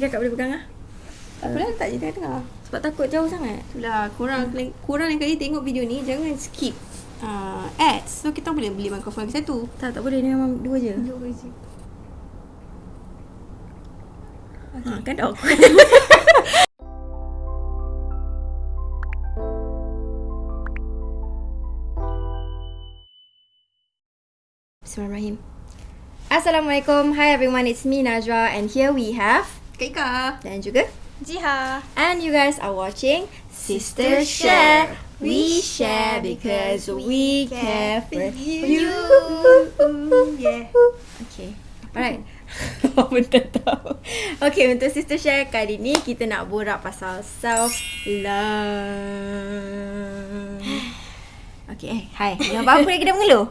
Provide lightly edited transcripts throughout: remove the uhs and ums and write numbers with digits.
Kakak boleh pegang lah. Tak apalah, tak je tengah-tengah. Sebab takut jauh sangat. Itulah, korang yang kali tengok video ni, jangan skip ads. So, kita boleh beli mikrofon lagi satu. Tak boleh, dia memang dua je. Dua je. Kan dah awkward. Bismillahirrahmanirrahim. Assalamualaikum. Hi everyone, it's me Najwa and here we have Kak Ika. dan juga Jiha. and you guys are watching Sister Share. We share because we care for you. Yeah. Okay. Alright. Apa dah tahu. Okay, untuk Sister Share kali ni kita nak borak pasal self-love. Okay, hai. Jangan apa-apa lagi dah mengeluh.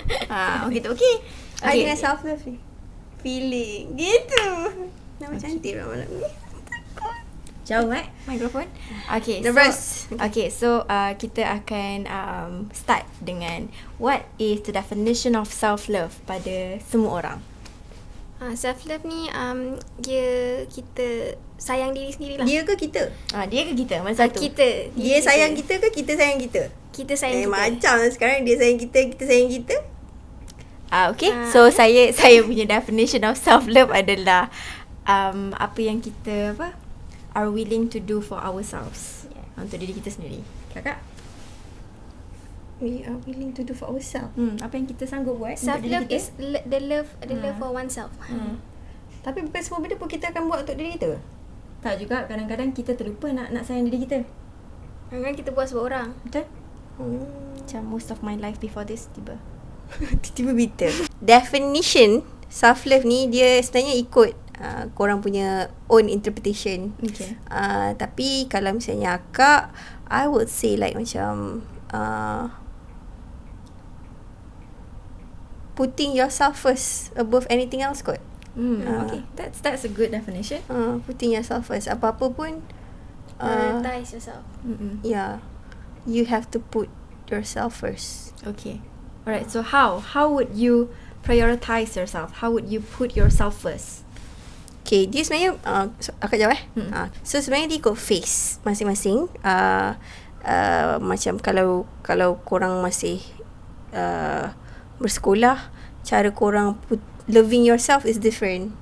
Okay tu okay. Okay. Dengan self-love ni. Feeling. Gitu. Nama cantik lah malam ni. Jauh mikrofon. Okay, Nervous. so okay, so kita akan start dengan what is the definition of self-love pada semua orang. Self-love ni dia kita sayang diri sendiri lah. Dia ke kita? Dia ke kita? Mana satu? Kita. Dia sayang kita ke kita sayang kita? Kita sayang kita. Macam sekarang dia sayang kita sayang kita. Okay, so saya punya definition of self-love adalah apa yang kita are willing to do for ourselves. Untuk diri kita sendiri. Kakak? We are willing to do for ourselves. Apa yang kita sanggup buat Self-love untuk diri is the love for oneself. Tapi bukan semua benda pun kita akan buat untuk diri kita. Tak juga, kadang-kadang kita terlupa nak sayang diri kita. Kadang-kadang kita buat sebab orang. Betul? Macam most of my life before this tiba. Tiba-tiba bitter. Definition self-love ni dia sebenarnya ikut korang punya own interpretation. Okay. Tapi kalau misalnya akak, I would say like macam putting yourself first above anything else kot. Okay, that's a good definition. Putting yourself first. Apa-apa pun Prioritize yourself. yeah, you have to put yourself first. Okay. Alright, so how would you prioritize yourself? How would you put yourself first? Okay, dia sebenarnya akak jawab so sebenarnya dia ikut phase masing-masing. Macam kalau korang masih bersekolah, cara korang loving yourself is different.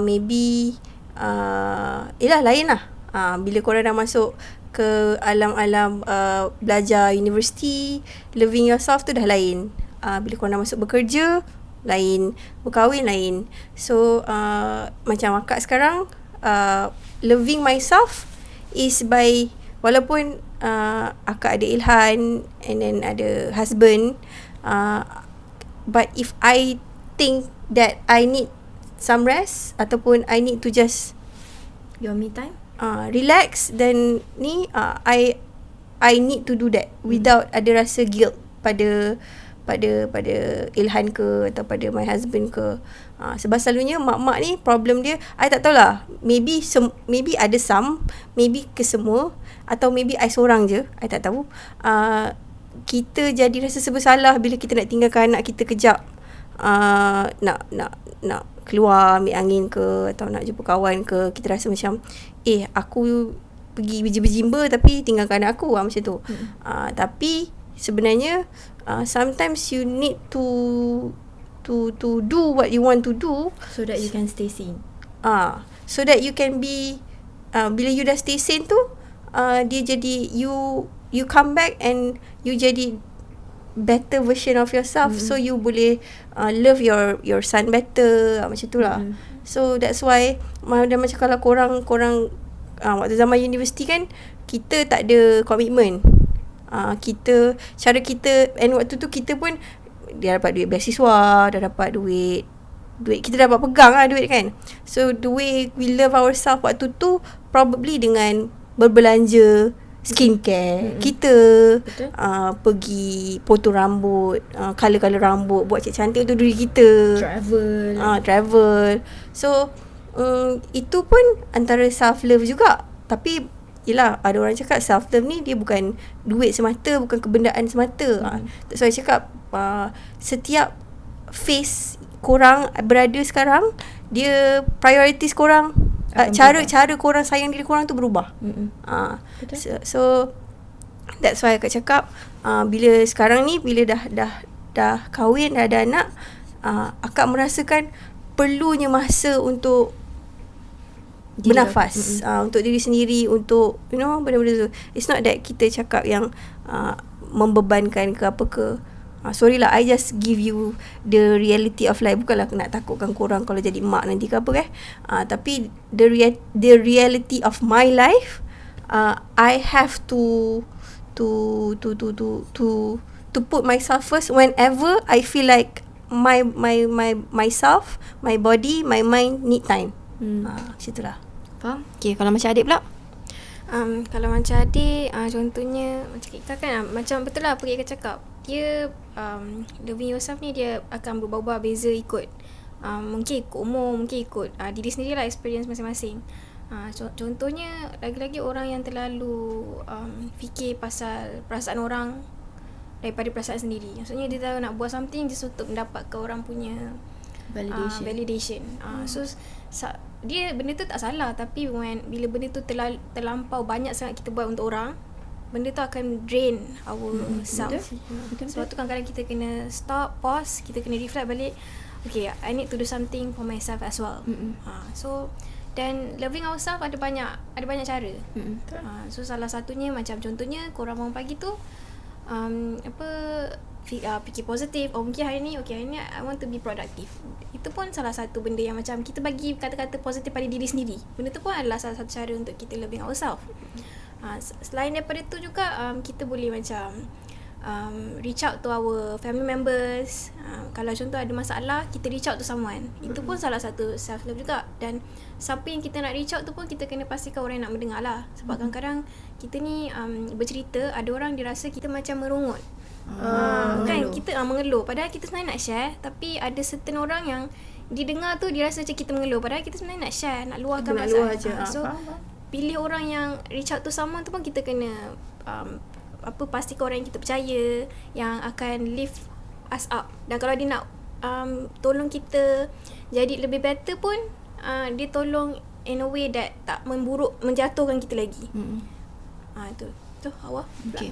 Maybe lain lah. Bila korang dah masuk ke alam-alam belajar universiti, loving yourself tu dah lain. Bila korang dah masuk bekerja, lain, berkahwin lain. So macam akak sekarang, loving myself is by, walaupun akak ada Ilhan and then ada husband, but if I think that I need some rest ataupun I need to just Your me time? relax, then ni I need to do that without ada rasa guilt pada Ilhan ke atau pada my husband ke. Sebab selalunya mak-mak ni problem dia, I tak tahulah, maybe ada some, maybe ke semua, atau maybe I seorang je, I tak tahu. Kita jadi rasa bersalah bila kita nak tinggalkan anak kita kejap, nak keluar ambil angin ke atau nak jumpa kawan ke, kita rasa macam aku pergi berjimba tapi tinggalkan anak aku, macam tu. Tapi sebenarnya sometimes you need to do what you want to do So that you can stay sane. So that you can be bila you dah stay sane tu, dia jadi you come back and you jadi better version of yourself. So you boleh love your son better, macam tu lah. So that's why macam kalau korang waktu zaman universiti kan, kita tak ada komitmen. Cara kita, and waktu tu kita pun dia dapat duit beasiswa, dah dapat duit kita dapat pegang lah duit kan. So the way we love ourselves waktu tu probably dengan berbelanja skincare kita, pergi potong rambut, color rambut, buat cantik untuk diri kita, travel. So itu pun antara self love juga. Tapi yelah, ada orang cakap self love ni dia bukan duit semata, bukan kebendaan semata. That's why I cakap setiap phase korang berada sekarang, dia priorities korang cara korang sayang diri korang tu berubah. Betul. So that's why akak cakap bila sekarang ni, bila dah kahwin, dah ada anak, akak merasakan perlunya masa untuk bernafas, untuk diri sendiri, untuk benda-benda tu. It's not that kita cakap yang membebankan ke apa ke. Sorry lah, I just give you the reality of life. Bukanlah nak takutkan korang kalau jadi mak nanti ke apa tapi the reality of my life, I have to put myself first whenever I feel like myself, my body, my mind need time. Macam itulah. Faham? Okay, kalau macam adik pula? Kalau macam adik, contohnya macam kita kan, macam betul lah apa kita cakap. Dia loving yourself ni dia akan berubah-ubah, beza ikut mungkin ikut umur, mungkin ikut diri sendiri lah, experience masing-masing. Contohnya lagi-lagi orang yang terlalu fikir pasal perasaan orang daripada perasaan sendiri. Maksudnya dia tahu nak buat something just untuk mendapatkan orang punya validation. So dia benda tu tak salah, tapi bila benda tu terlampau banyak sangat kita buat untuk orang, benda tu akan drain our self. Betul. Sebab tu kadang-kadang kita kena stop, pause, kita kena reflect balik. Okay, I need to do something for myself as well. So dan loving ourselves ada banyak cara. So salah satunya macam contohnya korang bangun pagi tu fikir positif. Mungkin hari ni I want to be productive. Itu pun salah satu benda yang macam kita bagi kata-kata positif pada diri sendiri. Benda tu pun adalah salah satu cara untuk kita loving ourselves. Selain daripada tu juga kita boleh macam reach out to our family members. Kalau contoh ada masalah, kita reach out to someone. Itu pun salah satu self love juga. Dan siapa yang kita nak reach out tu pun kita kena pastikan orang yang nak mendengar lah. Sebab kadang-kadang kita ni bercerita, ada orang dia rasa kita macam merungut. Kan kita mengeluh, padahal kita sebenarnya nak share. Tapi ada certain orang yang didengar tu dia rasa macam kita mengeluh, padahal kita sebenarnya nak share, nak luahkan perasaan. So pilih orang yang reach out to someone tu pun kita kena pastikan orang yang kita percaya, yang akan lift us up. Dan kalau dia nak tolong kita jadi lebih better pun, dia tolong in a way that tak menjatuhkan kita lagi. Itu Hawa. Okay.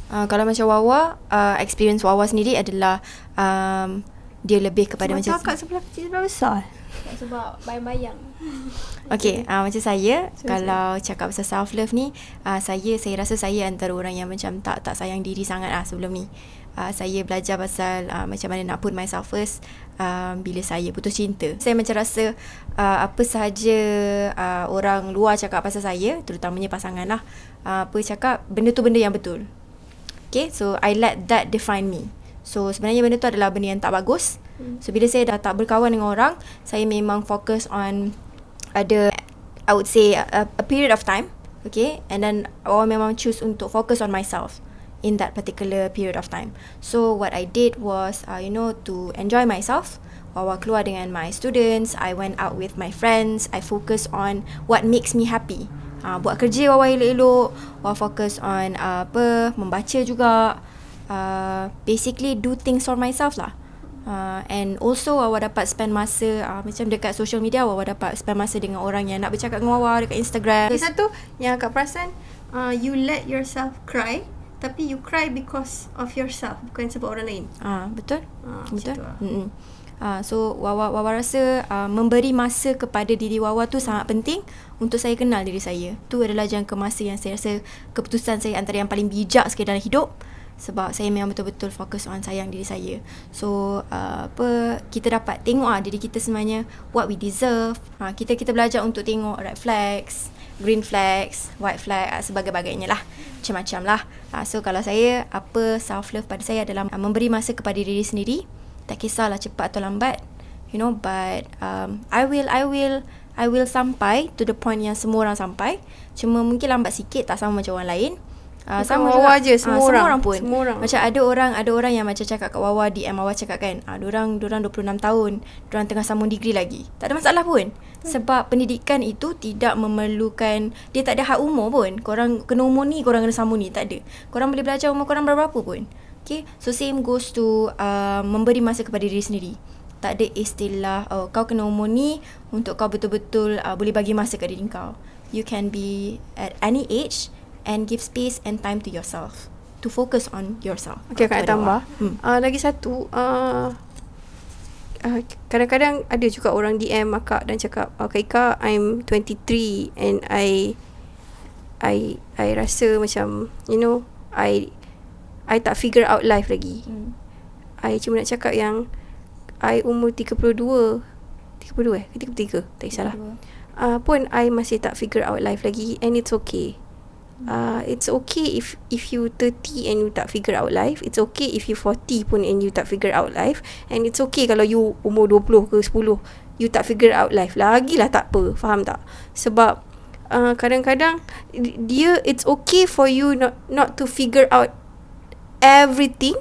Kalau macam Wawa, experience Wawa sendiri adalah dia lebih kepada macam macam akak sebelah kecil sebelah besar. Sebab bayang-bayang. Okay, macam saya kalau cakap pasal self love ni, saya rasa saya antara orang yang macam tak sayang diri sangat sebelum ni. Saya belajar pasal macam mana nak put myself first bila saya putus cinta. Saya macam rasa apa sahaja orang luar cakap pasal saya, terutamanya pasangan lah, cakap benda tu benda yang betul. Okay, so I let that define me. So sebenarnya benda tu adalah benda yang tak bagus. So bila saya dah tak berkawan dengan orang, saya memang fokus on ada, I would say a period of time. Okay, and then I memang choose untuk focus on myself in that particular period of time. So what I did was to enjoy myself. Wawa keluar dengan my students, I went out with my friends, I focus on what makes me happy. Buat kerja Wawa elok-elok, Wawa fokus on membaca juga. Basically do things for myself lah. And also Wawa dapat spend masa macam dekat social media, Wawa dapat spend masa dengan orang yang nak bercakap dengan Wawa dekat Instagram. Satu yang akak perasan, you let yourself cry, tapi you cry because of yourself, bukan sebab orang lain. Betul. Betul. Tu, so Wawa rasa memberi masa kepada diri Wawa tu sangat penting untuk saya kenal diri saya. Tu adalah jangka masa yang saya rasa keputusan saya antara yang paling bijak sekali dalam hidup. Sebab saya memang betul-betul fokus on sayang diri saya. So kita dapat tengok diri kita sebenarnya what we deserve. Kita belajar untuk tengok red flags, green flags, white flag, sebagainya lah. Macam-macam lah. So kalau saya, self love pada saya adalah memberi masa kepada diri sendiri. Tak kisahlah cepat atau lambat, but I will sampai to the point yang semua orang sampai. Cuma mungkin lambat sikit, tak sama macam orang lain. Sama juga je, semua orang pun. Semua orang. Macam ada orang yang macam cakap kat Wawa, DM Wawa cakap kan, diorang 26 tahun, diorang tengah sambung degree lagi. Tak ada masalah pun. Sebab pendidikan itu tidak memerlukan, dia tak ada had umur pun. Korang kena umur ni, korang kena sambung ni, tak ada. Korang boleh belajar umur korang berapa pun. Okay, so same goes to memberi masa kepada diri sendiri. Tak ada istilah kau kena umur ni untuk kau betul-betul boleh bagi masa ke diri kau. You can be at any age and give space and time to yourself, to focus on yourself. Okay, akak nak tambah. Lagi satu, kadang-kadang ada juga orang DM akak dan cakap, Kak Ika, I'm 23 and I rasa macam, you know, I tak figure out life lagi. I cuma nak cakap yang I umur 32 33 tak kisahlah. Pun I masih tak figure out life lagi, and it's okay. It's okay if you 30 and you tak figure out life. It's okay if you 40 pun and you tak figure out life. And it's okay kalau you umur 20 ke 10 you tak figure out life. Lagilah tak apa, faham tak? Sebab kadang-kadang it's okay for you not to figure out everything,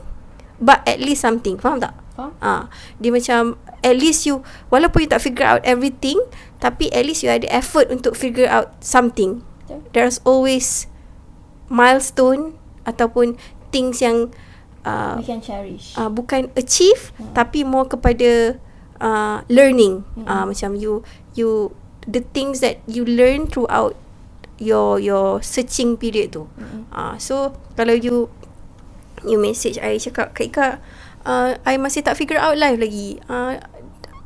but at least something. Faham tak? Dia macam at least you, walaupun you tak figure out everything, tapi at least you ada effort untuk figure out something. There's always milestone ataupun things yang We can cherish. bukan achieve tapi more kepada learning. Macam you the things that you learn throughout your searching period tu. So kalau you message I cakap, Kak Ika, I masih tak figure out life lagi.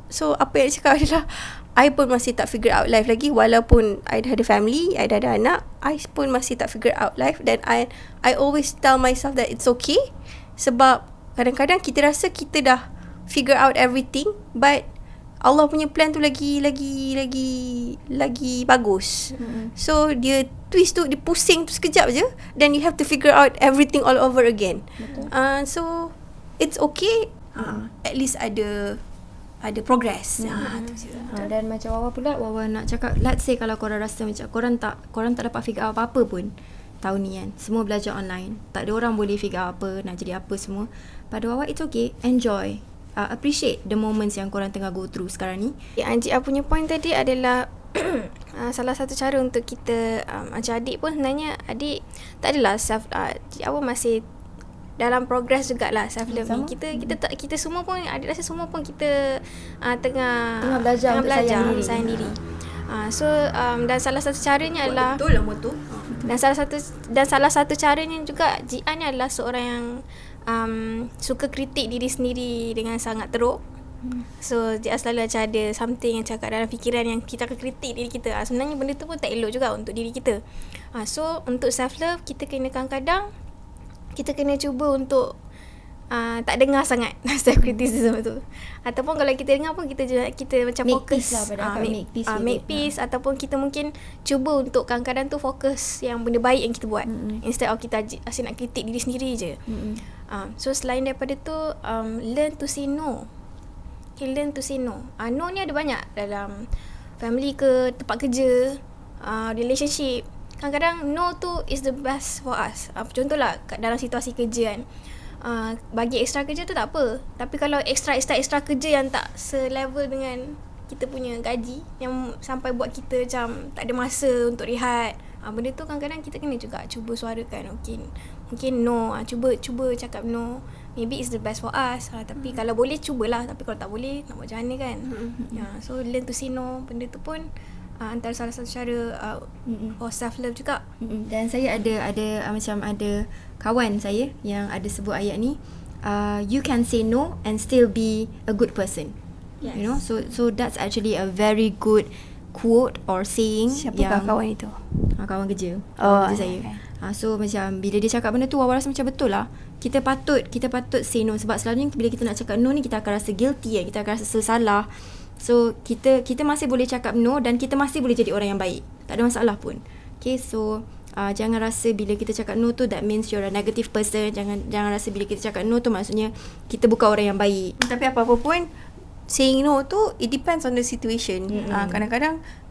So apa yang I cakap adalah I pun masih tak figure out life lagi, walaupun I dah ada family, I dah ada anak, I pun masih tak figure out life. Dan I always tell myself that it's okay. Sebab kadang-kadang kita rasa kita dah figure out everything, but Allah punya plan tu lagi bagus. So dia twist tu, dia pusing tu sekejap je, then you have to figure out everything all over again. So it's okay. At least ada progress. Tu je. Dan macam Wawa nak cakap, let's say kalau korang rasa macam korang tak dapat figure out apa-apa pun tahun ni kan, semua belajar online, tak ada orang boleh figure out apa, nak jadi apa semua. Pada Wawa, it's okay, enjoy, appreciate the moments yang korang tengah go through sekarang ni. Anjik punya point tadi adalah salah satu cara untuk kita, macam adik pun sebenarnya adik tak adalah masih dalam progress jugalah self love ni. Kita semua pun, adik rasa semua pun kita tengah belajar sayang diri. So dan salah satu caranya adalah Betul lah motor. dan salah satu caranya juga Jian ni adalah seorang yang suka kritik diri sendiri dengan sangat teruk. So Jian selalu macam ada something yang cakap dalam fikiran yang kita akan kritik diri kita. Sebenarnya benda tu pun tak elok juga untuk diri kita. So untuk self love, kita kena kadang-kadang kita kena cuba untuk tak dengar sangat self criticism tu. Ataupun kalau kita dengar pun kita macam Make fokus peace lah pada akak, make peace ataupun kita mungkin cuba untuk kadang-kadang tu fokus yang benda baik yang kita buat, instead of kita asyik nak kritik diri sendiri je. So selain daripada tu, learn to say no. Okay, learn to say no. No ni ada banyak dalam family ke, tempat kerja, relationship. Kadang-kadang no tu is the best for us. Contohlah dalam situasi kerja kan, bagi extra kerja tu tak apa, tapi kalau extra kerja yang tak selevel dengan kita punya gaji, yang sampai buat kita macam tak ada masa untuk rehat, benda tu kadang-kadang kita kena juga cuba suarakan. Mungkin no, cuba cakap no. Maybe it's the best for us, tapi kalau boleh cubalah, tapi kalau tak boleh nak buat macam mana kan. So learn to say no. Benda tu pun antara salah satu cara for self love juga. Dan saya ada macam ada kawan saya yang ada sebut ayat ni, you can say no and still be a good person. Yes. You know, so that's actually a very good quote or saying. Siapakah kawan itu? Kawan kerja. Oh, kerja saya. So macam bila dia cakap benda tu, Wawa rasa macam betul lah. Kita patut say no, sebab selalunya bila kita nak cakap no ni, kita akan rasa guilty, kita akan rasa salah. So kita masih boleh cakap no dan kita masih boleh jadi orang yang baik. Tak ada masalah pun. Okay, so jangan rasa bila kita cakap no tu that means you're a negative person. Jangan rasa bila kita cakap no tu maksudnya kita bukan orang yang baik. Tapi apa-apa pun, saying no tu it depends on the situation.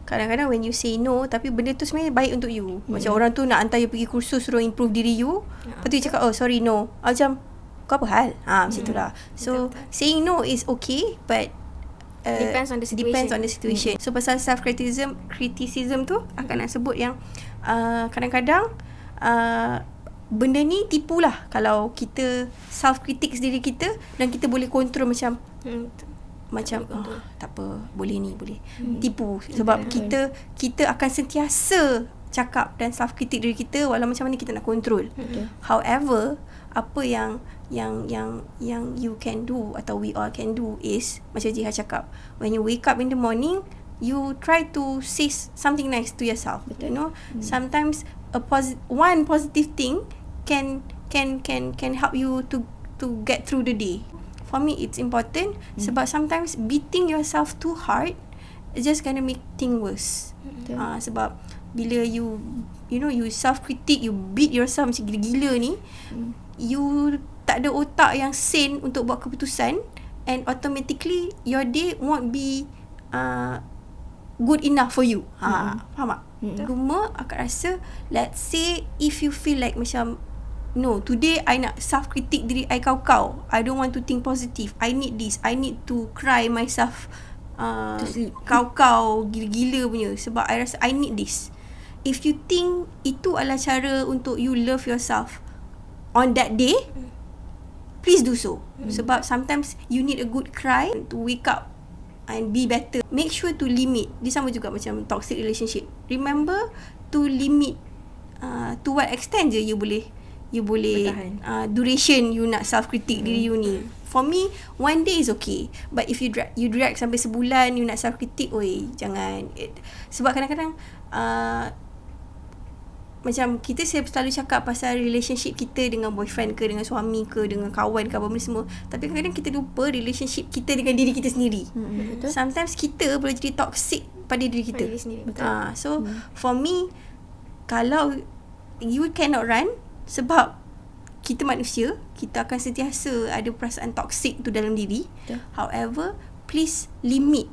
Kadang-kadang when you say no, tapi benda tu sebenarnya baik untuk you. Macam orang tu nak hantar you pergi kursus suruh improve diri you, lepas tu you cakap, oh sorry no, macam kau apa hal? Macam tu lah. So saying no is okay, but Depends on the situation. So pasal self criticism tu akan nak sebut yang kadang-kadang benda ni tipulah kalau kita self critique diri kita dan kita boleh kontrol macam macam tak apa, boleh ni, boleh. Tipu. Sebab kita akan sentiasa cakap dan self kritik diri kita walau macam mana kita nak control. However, apa yang you can do atau we all can do is macam Jiha cakap, when you wake up in the morning, you try to say something nice to yourself. You know, sometimes one positive thing can help you to get through the day. For me, it's important sebab sometimes beating yourself too hard is just gonna make things worse. Sebab bila you self critic, you beat yourself macam gila-gila ni, you tak ada otak yang sane untuk buat keputusan, and automatically your day won't be good enough for you. Faham tak? Cuma akak rasa, let's say if you feel like macam, no, today I nak self-critic diri I kau-kau, I don't want to think positive, I need this, I need to cry myself kau-kau gila-gila punya, sebab I rasa I need this. If you think itu adalah cara untuk you love yourself on that day, please do so. Sebab sometimes you need a good cry to wake up and be better. Make sure to limit. Dia sama juga macam toxic relationship. Remember to limit to what extent je you boleh duration you nak self-critic diri you ni. For me, one day is okay. But if you drag sampai sebulan you nak self-critic, oi, jangan. Sebab kadang-kadang macam kita selalu cakap pasal relationship kita dengan boyfriend ke, dengan suami ke, dengan kawan ke, apa benda semua. Tapi kadang-kadang kita lupa relationship kita dengan diri kita sendiri. Sometimes kita boleh jadi toxic pada diri kita. So for me, kalau you cannot run, sebab kita manusia, kita akan sentiasa ada perasaan toxic tu dalam diri. However, please limit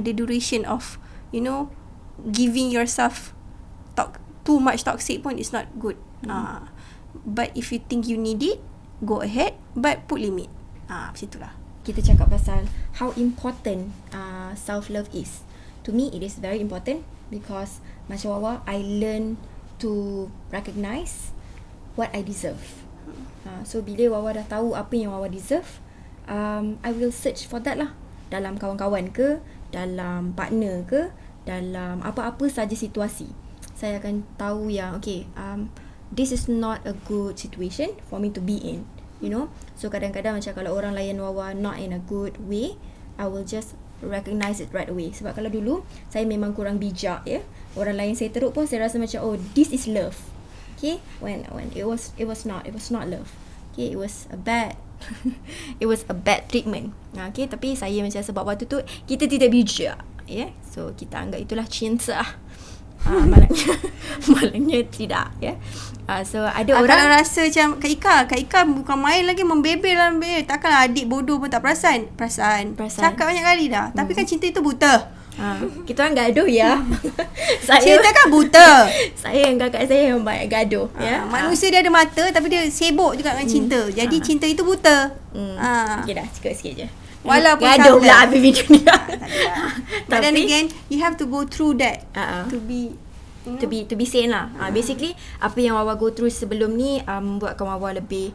the duration of, giving yourself too much toxic pun is not good. But if you think you need it, go ahead, but put limit. Macam itulah. Kita cakap pasal how important self-love is. To me, it is very important because macam Wawa, I learn to recognize what I deserve. So bila Wawa dah tahu apa yang Wawa deserve, I will search for that lah. Dalam kawan-kawan ke, dalam partner ke, dalam apa-apa saja situasi. Saya akan tahu yang this is not a good situation for me to be in, So kadang-kadang macam kalau orang layan Wawa not in a good way, I will just recognize it right away. Sebab kalau dulu saya memang kurang bijak, orang lain saya teruk pun saya rasa macam, oh, this is love. Okay, when it was not love. Okay, it was a bad treatment. Okay, tapi saya macam sebab waktu tu kita tidak bijak, so kita anggap itulah cinta. Malangnya tidak, so ada orang kalau rasa macam Kak Ika bukan main lagi, membebel lah, takkanlah adik bodoh pun tak perasan. Cakap banyak kali dah. Tapi kan cinta itu buta. Kita orang gaduh ya. Cinta kan buta. Saya dan kakak saya yang banyak gaduh, manusia dia ada mata tapi dia sibuk juga dengan cinta. Jadi cinta itu buta. Okay dah, cukup sikit je. Walaupun gaduh pula habis video ni. But then again, you have to go through that to be sane lah. Basically apa yang Wawa go through sebelum ni membuatkan Wawa lebih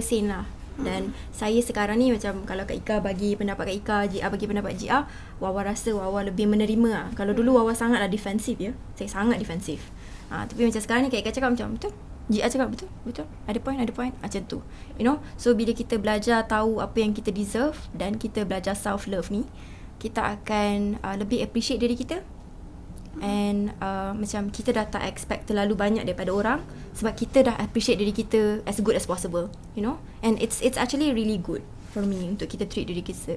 sane lah. Dan saya sekarang ni macam kalau Kak Ika bagi pendapat Kak Ika, Jia bagi pendapat Jia, Wawa rasa Wawa lebih menerima lah. Kalau dulu Wawa sangatlah defensif saya sangat defensif. Tapi macam sekarang ni Kak Ika cakap macam betul, Jia cakap betul, ada point macam tu, So bila kita belajar tahu apa yang kita deserve dan kita belajar self love ni, kita akan lebih appreciate diri kita. And macam kita dah tak expect terlalu banyak daripada orang, sebab kita dah appreciate diri kita as good as possible, And it's actually really good for me untuk kita treat diri kita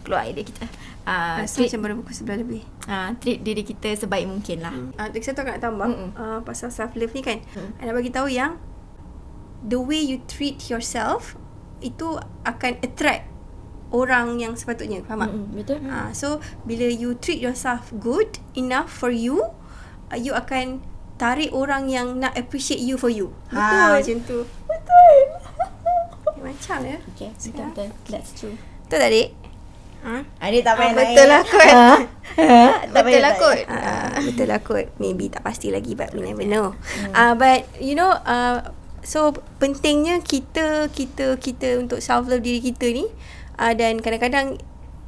keluar idea kita. Macam baru pukul 11 lebih. Treat diri kita sebaik mungkin lah. Saya tu nak tambah pasal self love ni kan. I nak bagi tahu yang the way you treat yourself itu akan attract orang yang sepatutnya. Faham tak? Betul. So bila you treat yourself good enough for you, you akan tarik orang yang nak appreciate you for you. Betul. Macam tu. Betul. Macam Okay, betul. That's true. Betul tak, Adik? Adik tak payah betul lah kot. Betul lah kot. Betul lah kot. Maybe tak pasti lagi, but we never know. But So pentingnya kita untuk self love diri kita ni, dan kadang-kadang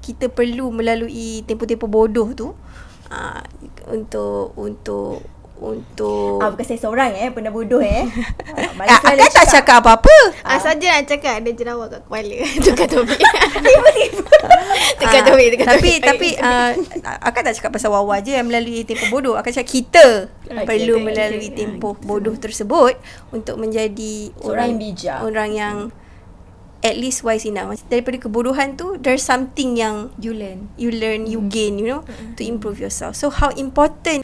kita perlu melalui tempoh-tempoh bodoh tu untuk Bukan saya seorang pernah bodoh Akan tak cakap apa-apa. Saja nak cakap ada jerawat kat kepala. Tukar topik. Tukar topik. Tapi Akan tak cakap pasal Wawa je yang melalui tempoh bodoh. Akan cakap kita perlu melalui tempoh bodoh tersebut untuk menjadi Orang yang bijak, orang yang at least wise enough. Daripada kebodohan tu, there's something yang you learn, you gain, to improve yourself. So how important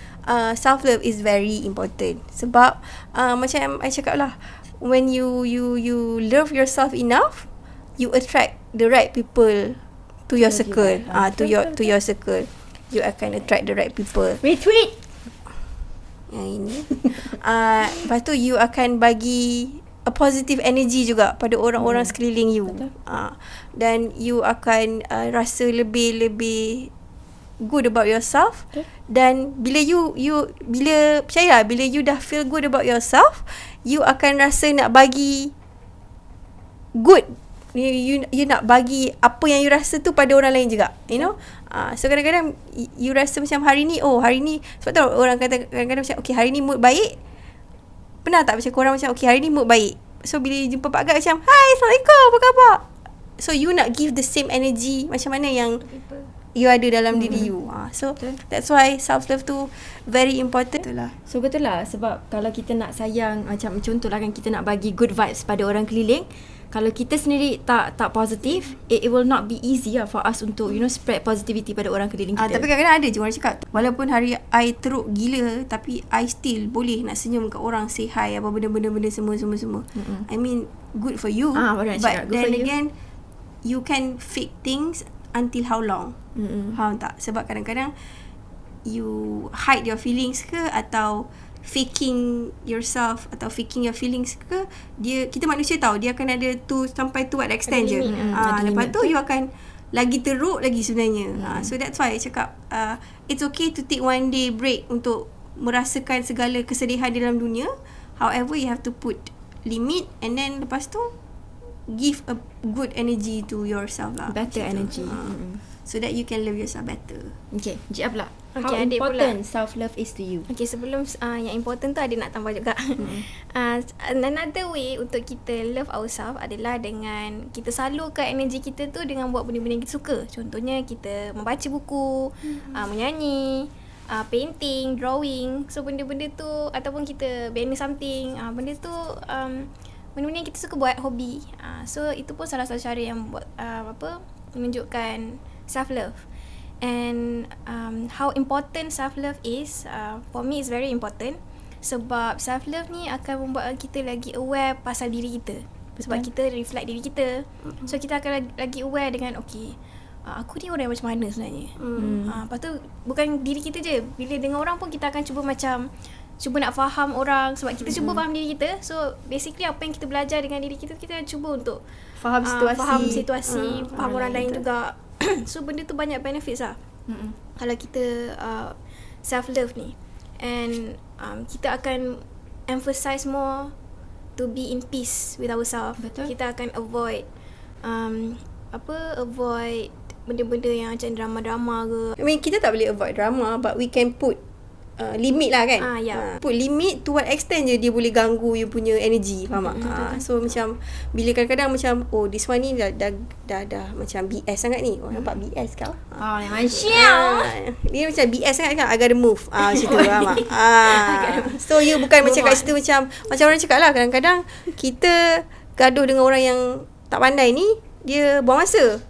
self love is very important. Sebab macam I cakap lah, when you love yourself enough, you attract the right people to your circle. To your circle, you akan attract the right people. Retweet. Yang ini lepas tu you akan bagi a positive energy juga pada orang-orang sekeliling you. Dan you akan rasa lebih good about yourself. Dan bila percayalah, bila you dah feel good about yourself, you akan rasa nak bagi good, you nak bagi apa yang you rasa tu pada orang lain juga, so kadang-kadang you rasa macam hari ni sebab tu orang kata kadang-kadang macam okay, hari ni mood baik. Pernah tak macam korang macam okay, hari ni mood baik, so bila jumpa Pak Gad macam hai, Assalamualaikum, apa khabar? So you nak give the same energy macam mana yang you ada dalam diri you. So that's why self love tu very important. Betul lah sebab kalau kita nak sayang, macam contohlah kan, kita nak bagi good vibes pada orang keliling, kalau kita sendiri tak positif, it will not be easy for us untuk spread positivity pada orang keliling kita. Tapi kadang-kadang ada je orang cakap, walaupun hari I teruk gila, tapi I still boleh nak senyum kat orang, say hi, apa benda-benda semua. I mean, good for you. But then again, you can fake things until how long? Faham tak? Sebab kadang-kadang you hide your feelings ke, atau faking yourself atau faking your feelings ke, kita manusia tahu dia akan ada tu sampai to what extent je. Lepas tu you akan lagi teruk lagi sebenarnya. So that's why I cakap it's okay to take one day break untuk merasakan segala kesedihan dalam dunia. However, you have to put limit, and then lepas tu give a good energy to yourself lah. Better energy. So that you can love yourself better. Okay, Jia pula. Okay, How adik important self-love is to you? Okay, sebelum yang important tu ada nak tambah juga. Another way untuk kita love ourselves adalah dengan kita salurkan energi kita tu dengan buat benda-benda yang kita suka. Contohnya kita membaca buku, menyanyi, painting, drawing. So benda-benda tu, ataupun kita banner something, benda tu benda-benda yang kita suka buat, hobi. So itu pun salah satu cara yang buat menunjukkan self-love. And how important self-love is, for me is very important. Sebab self-love ni akan membuat kita lagi aware pasal diri kita. Sebab kita reflect diri kita. So kita akan lagi aware dengan okay, aku ni orang yang macam mana sebenarnya. Lepas tu bukan diri kita je, bila dengan orang pun kita akan cuba nak faham orang. Sebab kita cuba faham diri kita. So basically apa yang kita belajar dengan diri kita, kita cuba untuk Faham situasi, faham orang lain juga. So benda tu banyak benefits lah. Kalau kita self-love ni. And kita akan emphasize more to be in peace with ourselves. Betul. Kita akan avoid avoid benda-benda yang macam drama-drama ke. I mean, kita tak boleh avoid drama, but we can put limit lah kan. Put limit to what extent je dia boleh ganggu you punya energy. Faham tak? So macam bila kadang-kadang macam this one ni dah macam BS sangat ni. Nampak BS kau? Dia macam BS sangat kan, I gotta move. Macam tu. Faham tak? So you bukan macam kat situ macam orang cakap lah, kadang-kadang kita gaduh dengan orang yang tak pandai ni, dia buang masa.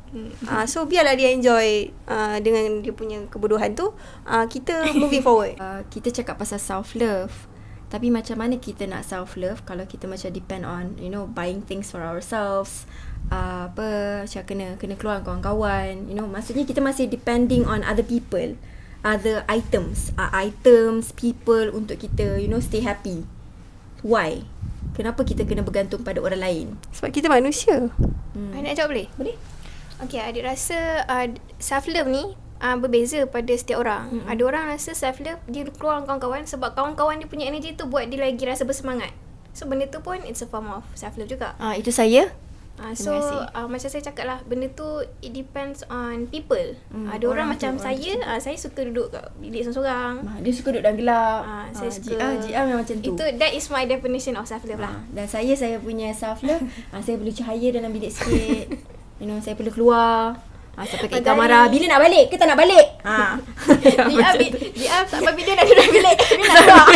So biarlah dia enjoy dengan dia punya kebodohan tu. Kita moving forward. Kita cakap pasal self-love, tapi macam mana kita nak self-love kalau kita macam depend on buying things for ourselves, macam kena keluar kawan-kawan, maksudnya kita masih depending on other people, other items, people untuk kita stay happy. Why? Kenapa kita kena bergantung pada orang lain? Sebab kita manusia. I nak jawab boleh? Boleh. Okay, adik rasa self-love ni berbeza pada setiap orang. Ada orang rasa self-love dia keluar dengan kawan-kawan sebab kawan-kawan dia punya energy tu buat dia lagi rasa bersemangat. So benda tu pun it's a form of self love juga. Itu saya. So kasih. macam saya cakap lah, benda tu it depends on people. Ada orang macam saya suka duduk kat bilik seorang-seorang. Dia suka duduk dalam gelap. Saya suka GR memang macam tu. Itu that is my definition of self love lah. Dan saya punya self love, saya perlu cahaya dalam bilik sikit. Saya perlu keluar. Sampai kat kamera, bila nak balik ke tak nak balik? Dia tak apa bila nak duduk bilik. Bila nak keluar.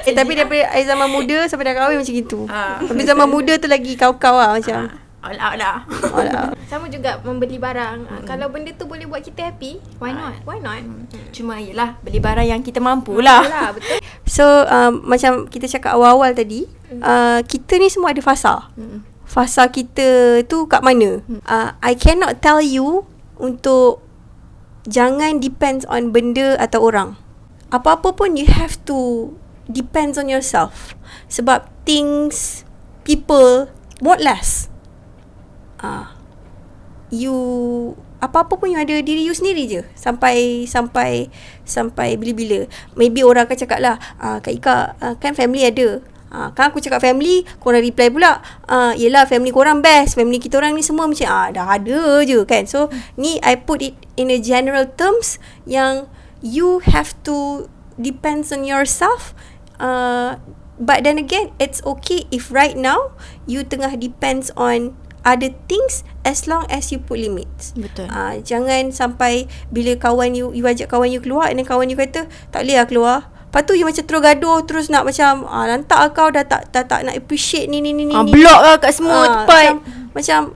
Tapi daripada zaman muda sampai dah kahwin macam gitu. Tapi zaman muda tu lagi kau-kau lah macam. All out dah. All out. Sama juga membeli barang. Kalau benda tu boleh buat kita happy, Why not? Why not? Cuma yelah, beli barang yang kita mampu lah. Betul. So macam kita cakap awal-awal tadi, kita ni semua ada fasa. Fasa kita tu kat mana? I cannot tell you untuk jangan depends on benda atau orang. Apa-apa pun you have to depends on yourself. Sebab things, people won't last. You apa-apa pun yang ada diri you sendiri je sampai bila-bila. Maybe orang akan cakap lah, Kak Ika, kan family ada. Kan aku cakap family, korang reply pula, yelah family korang best, family kita orang ni semua macam dah ada je kan. So ni I put it in a general terms yang you have to depends on yourself. But then again, it's okay if right now you tengah depends on other things as long as you put limits. Betul. Jangan sampai bila kawan you ajak kawan you keluar and then kawan you kata tak boleh lah keluar. Lepas tu you macam terus gaduh, terus nak macam lantak kau dah tak nak appreciate ni. Block lah kat semua tempat. Macam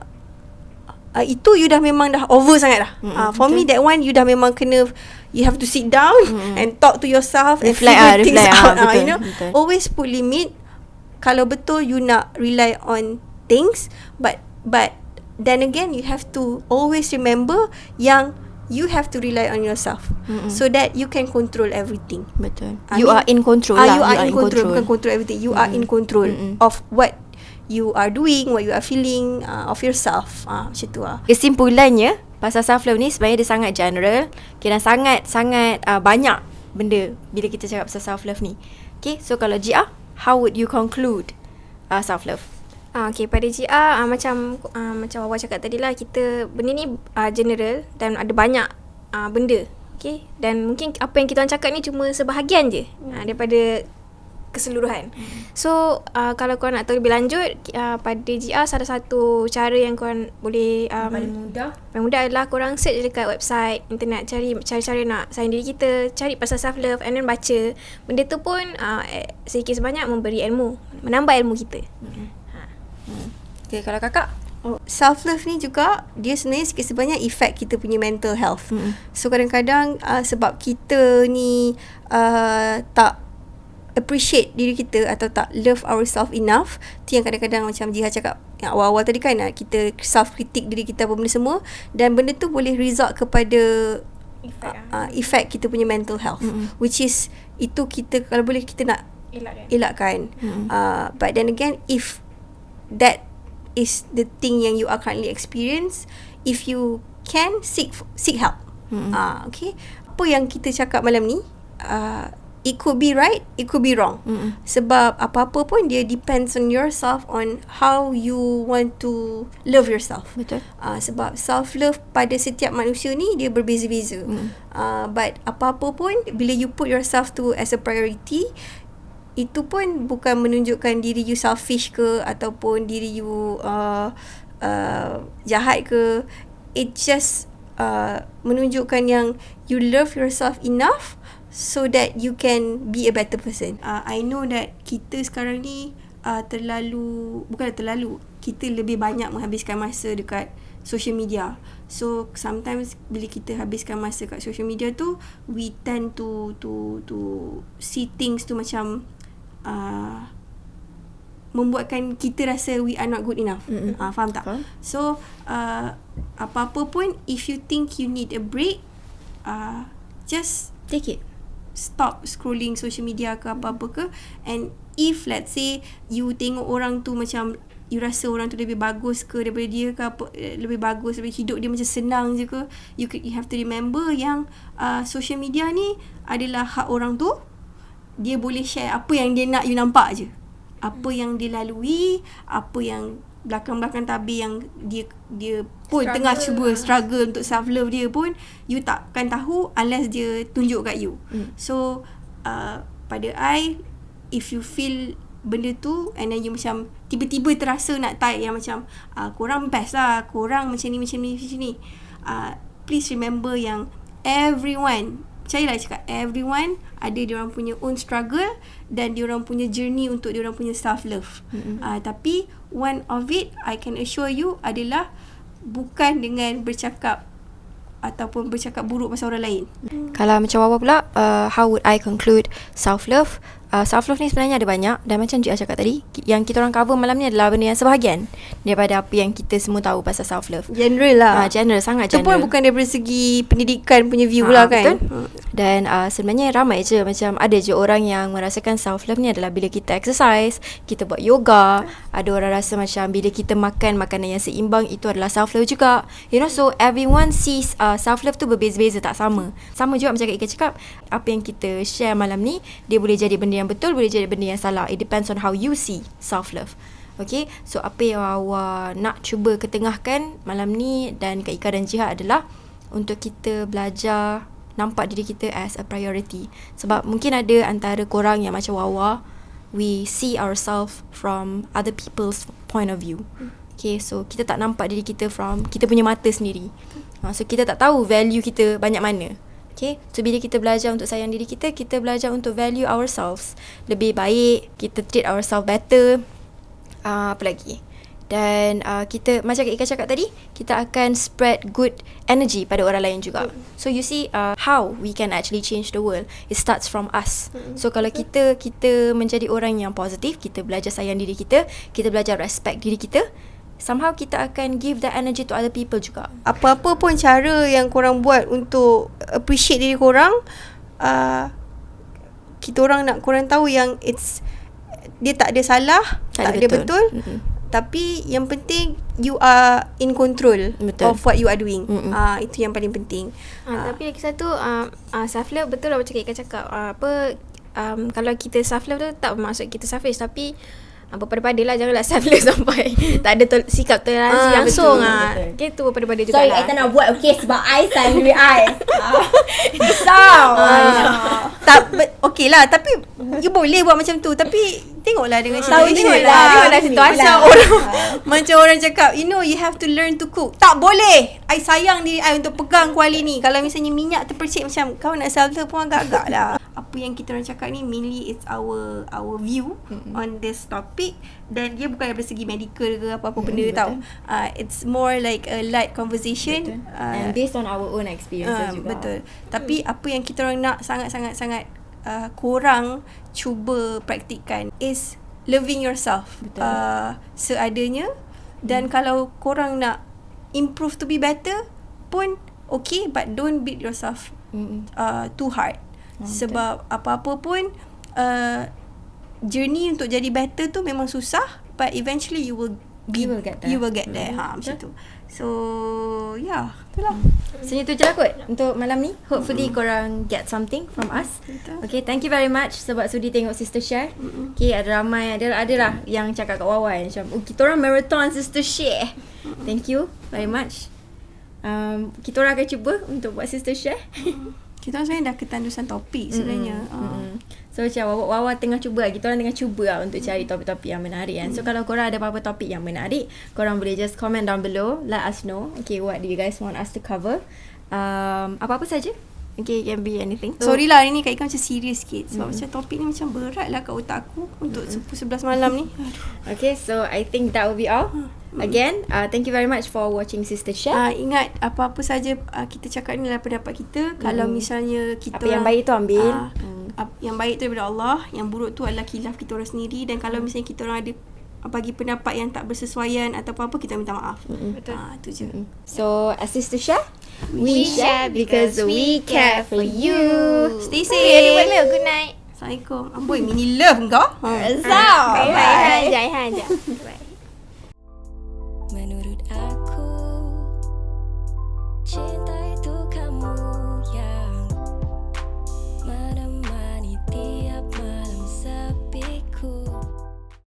itu you dah memang dah over sangat dah. For me that one you dah memang kena, you have to sit down and talk to yourself and figure things out. Betul. Always put limit. Kalau betul you nak rely on things, but then again you have to always remember yang you have to rely on yourself so that you can control everything. Betul. You are in control lah. You are in control. Bukan control everything. You are in control of what you are doing, what you are feeling, of yourself. Macam tu lah. Kesimpulannya, pasal self-love ni sebenarnya dia sangat general. Dan sangat banyak benda bila kita cakap pasal self-love ni. Okay, so kalau GR, how would you conclude self-love? Okay, pada GR macam awal cakap tadi lah, kita benda ni general dan ada banyak benda. Okay, dan mungkin apa yang kita orang cakap ni cuma sebahagian je daripada keseluruhan. So kalau korang nak tahu lebih lanjut, pada GR salah satu cara yang korang boleh paling mudah adalah korang search dekat website internet, cari cara nak sayang diri kita, cari pasal self love and then baca. Benda tu pun sedikit sebanyak memberi ilmu, menambah ilmu kita. Okay, kalau kakak, self love ni juga dia sebenarnya sikit sebanyak effect kita punya mental health. So kadang-kadang sebab kita ni tak appreciate diri kita atau tak love ourselves enough, tu yang kadang-kadang macam Jiha cakap yang awal-awal tadi kan, kita self critic diri kita apa benda semua, dan benda tu boleh result kepada effect kita punya mental health, which is itu kita kalau boleh kita nak elakkan. But then again, if that is the thing yang you are currently experience, if you can seek help. Okay, apa yang kita cakap malam ni, it could be right, it could be wrong. Sebab apa-apa pun dia depends on yourself, on how you want to love yourself. Betul. Sebab self love pada setiap manusia ni dia berbeza-beza. But apa-apa pun bila you put yourself to as a priority, itu pun bukan menunjukkan diri you selfish ke ataupun diri you jahat ke. It just menunjukkan yang you love yourself enough so that you can be a better person. I know that kita sekarang ni kita lebih banyak menghabiskan masa dekat social media. So sometimes bila kita habiskan masa kat social media tu, we tend to see things tu macam membuatkan kita rasa we are not good enough. Faham tak? So apa-apa pun, if you think you need a break, just take it. Stop scrolling social media ke apa-apa ke. And if let's say you tengok orang tu macam you rasa orang tu lebih bagus ke daripada dia ke apa, lebih bagus daripada hidup dia macam senang je ke, you have to remember yang social media ni adalah hak orang tu. Dia boleh share apa yang dia nak you nampak je. apa yang dia lalui, apa yang belakang-belakang tabir yang dia pun tengah cuba struggle untuk self love dia pun, you takkan tahu unless dia tunjuk kat you. So pada I, if you feel benda tu and then you macam tiba-tiba terasa nak type yang macam korang best lah, korang macam ni please remember yang everyone, percayalah cakap, everyone ada diorang punya own struggle dan diorang punya journey untuk diorang punya self love. Tapi one of it I can assure you adalah bukan dengan bercakap ataupun bercakap buruk pasal orang lain. Kalau macam Wawa pula, how would I conclude self-love? Self-love ni sebenarnya ada banyak, dan macam Cik cakap tadi, yang kita orang cover malam ni adalah benda yang sebahagian daripada apa yang kita semua tahu pasal self-love. General lah. General, sangat Itu general. pun bukan daripada segi pendidikan punya view lah kan. Betul. Dan sebenarnya ramai je, macam ada je orang yang merasakan self-love ni adalah bila kita exercise, kita buat yoga. Ada orang rasa macam bila kita makan makanan yang seimbang, itu adalah self-love juga. You know, so everyone sees self-love tu berbeza-beza, tak sama. Sama juga macam Kak Ika cakap, apa yang kita share malam ni, dia boleh jadi benda yang betul, boleh jadi benda yang salah. It depends on how you see self-love. Okay, so apa yang awak nak cuba ketengahkan malam ni dan Kak Ika dan Jihad adalah untuk kita belajar nampak diri kita as a priority. Sebab mungkin ada antara korang yang macam Wawa, we see ourselves from other people's point of view. Okay, so kita tak nampak diri kita from kita punya mata sendiri. So kita tak tahu value kita banyak mana. Okay, so bila kita belajar untuk sayang diri kita, kita belajar untuk value ourselves lebih baik, kita treat ourselves better. Apa lagi? Dan kita, macam Kak Ika cakap tadi, kita akan spread good energy pada orang lain juga. So you see how we can actually change the world. It starts from us. So kalau kita menjadi orang yang positif, kita belajar sayang diri kita belajar respect diri kita, somehow kita akan give that energy to other people juga. Apa-apa pun cara yang korang buat untuk appreciate diri korang, kita orang nak korang tahu yang dia tak ada salah, tak ada betul. Tapi yang penting you are in control of what you are doing. Itu yang paling penting. Tapi lagi satu, self love betul lah macam Kak Ika cakap. Kalau kita self love tu tak bermaksud kita selfish, tapi berpada-pada lah, janganlah self love sampai tak ada sikap toleransi langsung. Okay, tu berpada-pada juga. Sorry, lah. I tak nak buat, okay, sebab I sayang diri I. Okay lah, tapi you boleh buat macam tu. Tapi tengoklah dengan tengoklah situasi. Macam orang cakap, you know, you have to learn to cook. Tak boleh. I sayang diri I untuk pegang kuali ni. Kalau misalnya minyak terpercik, macam kau nak self love pun agak-agak lah. Apa yang kita orang cakap ni mainly it's our view on this topic, dan dia bukan dari segi medical ke apa-apa benda tau. It's more like a light conversation, and based on our own experiences juga. Betul. Tapi apa yang kita orang nak sangat-sangat korang cuba praktikkan is loving yourself seadanya. Dan kalau korang nak improve to be better pun okay, but don't beat yourself too hard. Sebab apa-apa pun journey untuk jadi better tu memang susah, but eventually you will get there. Macam tu. So yeah, itulah. Sebenarnya tu je lah kot untuk malam ni. Hopefully korang get something from us. Okay, thank you very much sebab sudi tengok Sister Share. Okay, ada ramai, adalah yang cakap kat Wawan macam, kita orang marathon Sister Share. Thank you very much. Kita orang akan cuba untuk buat Sister Share. Kita orang sebenarnya dah ketandusan topik sebenarnya. So macam Wawa tengah cuba, kita orang tengah cuba lah untuk cari topik-topik yang menarik kan. So kalau korang ada apa-apa topik yang menarik, korang boleh just comment down below, let us know. Okay, what do you guys want us to cover? Apa-apa saja. Okay, it can be anything. Sorry lah, hari ni Kak Ika macam serius sikit. Sebab macam topik ni macam berat lah kat otak aku untuk 11 malam ni. Okay, so I think that will be all. Again, thank you very much for watching Sister Share. Ingat, apa-apa saja kita cakap ni adalah pendapat kita. Kalau misalnya kita apa yang baik tu ambil. Yang baik tu daripada Allah, yang buruk tu adalah khilaf kita orang sendiri. Dan kalau misalnya kita orang ada bagi pendapat yang tak bersesuaian atau apa-apa, kita minta maaf. Betul. Itu je. So, as Sister Share, we share because we care for you. Stay safe. Good night. Assalamualaikum. Amboi, mini love kau. Bye. Bye. Bye. Menurut